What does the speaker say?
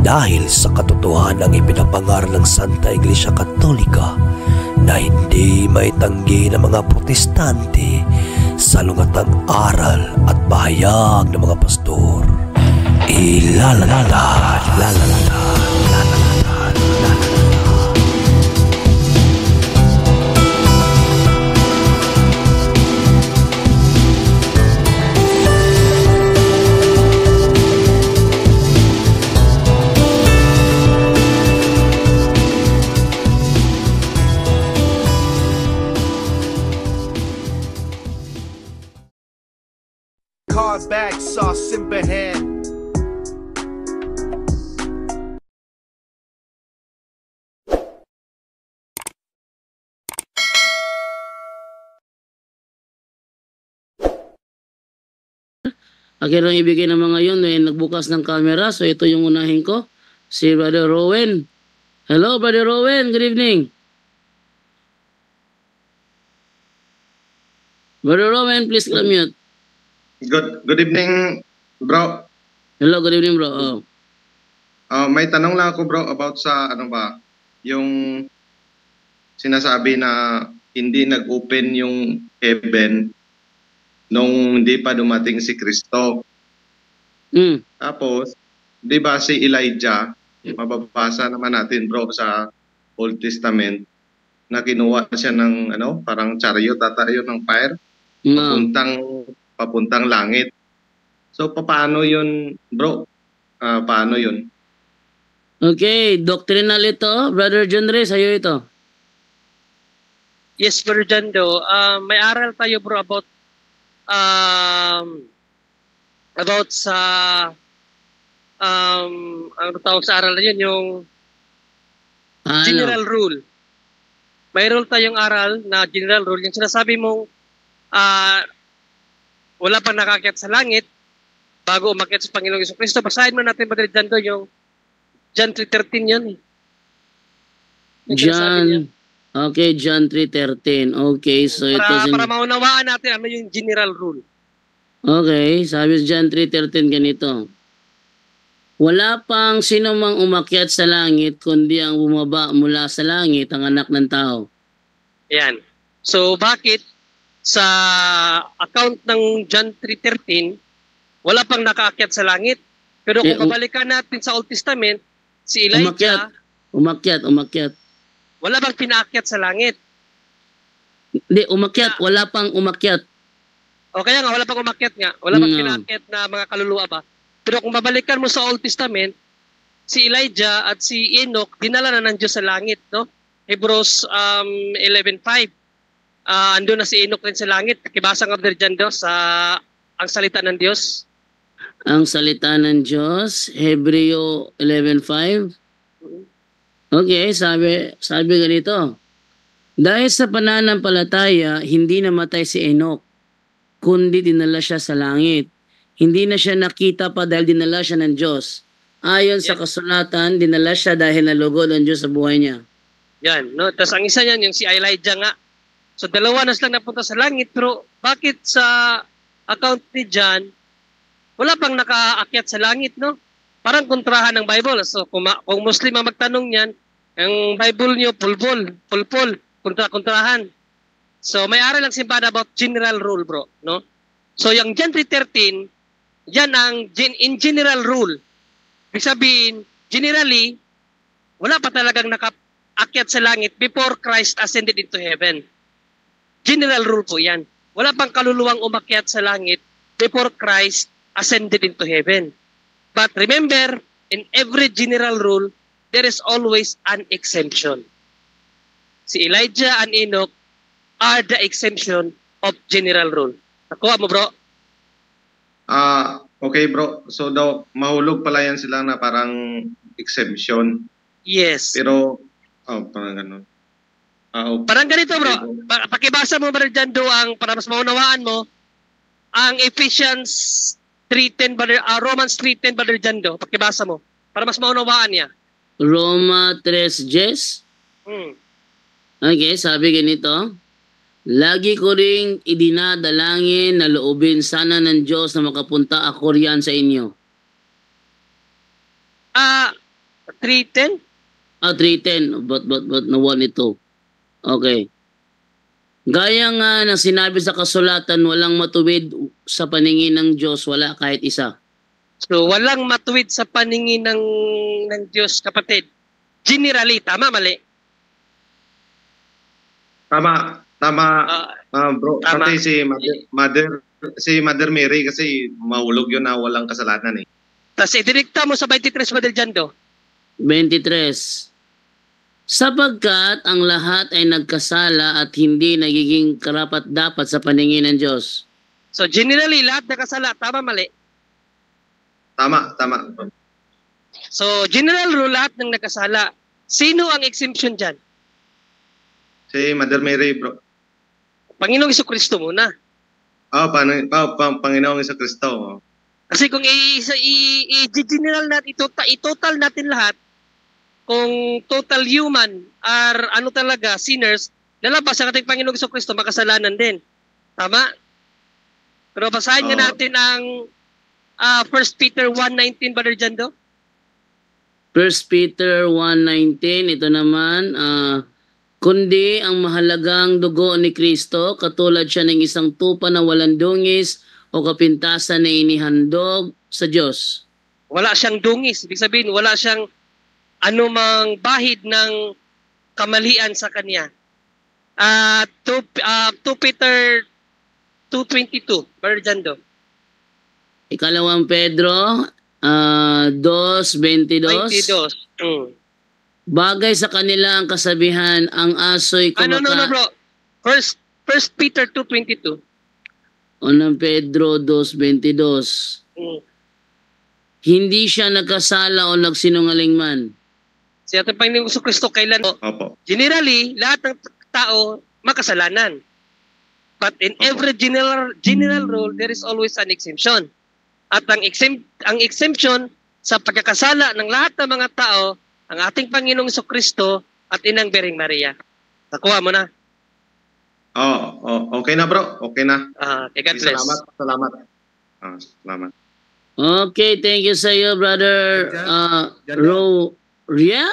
dahil sa katotohanang ipinapangaral ng Santa Iglesia Katolika na hindi maitanggi ng mga protestante sa lungatang aral at pahayag ng mga pastor. Bag sauce in hand. Akin lang ibigay ng mga yun ay nagbukas ng camera. So ito yung unahin ko, si Brother Rowan. Hello Brother Rowan, good evening. Brother Rowan, please unmute. Good evening, bro. Hello, good evening, bro. May tanong lang ako, bro, about sa yung sinasabi na hindi nag-open yung heaven nung hindi pa dumating si Kristo. Tapos, 'di ba si Elijah, mababasa naman natin, bro, sa Old Testament na kinuha siya ng parang chariot ata yun ng fire papuntang langit. So paano yun, bro? Paano yun? Okay, doctrinal ito. Brother John Ray, sa'yo ito. Yes, Brother Jando. May aral tayo, bro, about sa ano tawag sa aral na yun, yung general rule. Mayroon tayong aral na general rule. Yung sinasabi mong wala pang nakakyat sa langit bago umakyat sa Panginoong Jesucristo. Basahin mo natin, Brother Jando, yung John 3:13 yun. Okay, John 3:13. Okay, so para maunawaan natin ano yung general rule. Okay, sabi sa John 3:13 ganito. Wala pang sino mang umakyat sa langit kundi ang bumaba mula sa langit, ang anak ng tao. Yan. So bakit sa account ng John 3:13 wala pang nakaakyat sa langit? Pero kung babalikan natin sa Old Testament, si Elijah umakyat. Wala bang pinaakyat sa langit? Hindi, umakyat. Wala pang umakyat. O kaya nga, wala pang umakyat nga. Wala bang pinaakyat na mga kaluluwa ba? Pero kung babalikan mo sa Old Testament, si Elijah at si Enoch, dinala na ng Diyos sa langit, no? Hebrews 11:5. Andun na si Enoch rin sa langit. Kibasa nga Brother Jando sa ang salita ng Diyos. Ang salita ng Diyos, Hebreo 11:5. Okay, sabi ganito. Dahil sa pananampalataya, hindi namatay si Enoch, kundi dinala siya sa langit. Hindi na siya nakita pa dahil dinala siya ng Diyos. Ayon sa kasulatan, dinala siya dahil nalugod ang Diyos sa buhay niya. Yan, no? Tapos ang isa niyan, yung si Elijah nga. So dalawa na silang napunta sa langit, pero bakit sa account ni John, wala pang nakaakyat sa langit, no? Parang kontrahan ng Bible. So kung Muslim ang magtanong niyan, ang Bible niyo, pulpul, kontrahan. So may aral lang simbahan about general rule, bro, no? So yung John 3:13, yan ang in general rule. Ibig sabihin, generally, wala pa talagang nakaakyat sa langit before Christ ascended into heaven. General rule po yan. Wala pang kaluluwang umakyat sa langit before Christ ascended into heaven. But remember, in every general rule, there is always an exemption. Si Elijah and Enoch are the exemption of general rule. Nakuha mo, bro? Okay, bro. So daw, mahulog pala yan sila na parang exemption. Yes. Pero, parang ganun. Okay. Parang ganito, bro. Pakibasa mo, Brother Jando, para mas maunawaan mo, ang Ephesians 3:10, Romans 3:10, Brother Jando. Pakibasa mo, para mas maunawaan niya. Roma 3:10. Okay, sabi ganito. Lagi ko ring idinadalangin na loobin sana ng Diyos na makapunta ako riyan sa inyo. 3:10? 3:10. But na 1 ito. Okay. Gaya nga ng sinabi sa kasulatan, walang matuwid sa paningin ng Diyos, wala kahit isa. So, walang matuwid sa paningin ng Diyos, kapatid. Generally, tama, mali? Tama, bro. Tama. Pati si Mother Mary kasi mahulog yun na walang kasalanan eh. Tapos idinikta mo sa 23, Brother Jando. 23. Sapagkat ang lahat ay nagkasala at hindi nagiging karapat-dapat sa paningin ng Diyos. So, generally, lahat nakasala. Tama, mali? Tama. So, general rule, lahat ng nakasala. Sino ang exemption dyan? Si Mother Mary, bro. Panginoong Jesucristo muna. Panginoong Jesucristo. Kasi kung i-general natin, i-total natin lahat, kung total human are ano talaga, sinners, lalabas ang ating Panginoong Jesucristo, makasalanan din. Tama? Pero basahin nga natin ang 1 Peter 1:19, Brother Jando. 1 Peter 1:19, ito naman, kundi ang mahalagang dugo ni Kristo, katulad siya ng isang tupa na walang dungis o kapintasan na inihandog sa Diyos. Wala siyang dungis. Ibig sabihin, wala siyang anumang bahid ng kamalian sa kanya. 2 Peter 2:22, Brother Jando. Ikalawang Pedro 2:22. 22. Bagay sa kanila ang kasabihan, ang aso'y No, bro. First Peter 2:22. Unang Pedro 2:22. Hindi siya nagkasala o nagsinungaling man. Si ating Panginoong Jesucristo kailan? Opo. Generally, lahat ng tao makasalanan. But in every general rule, there is always an exemption. At ang exemption sa pagkakasala ng lahat ng mga tao, ang ating Panginoong Jesucristo at Inang Bering Maria. Nakuha mo na? Okay na, bro. Okay na. God bless. Salamat. Salamat. Okay, thank you sa iyo, brother. Yeah?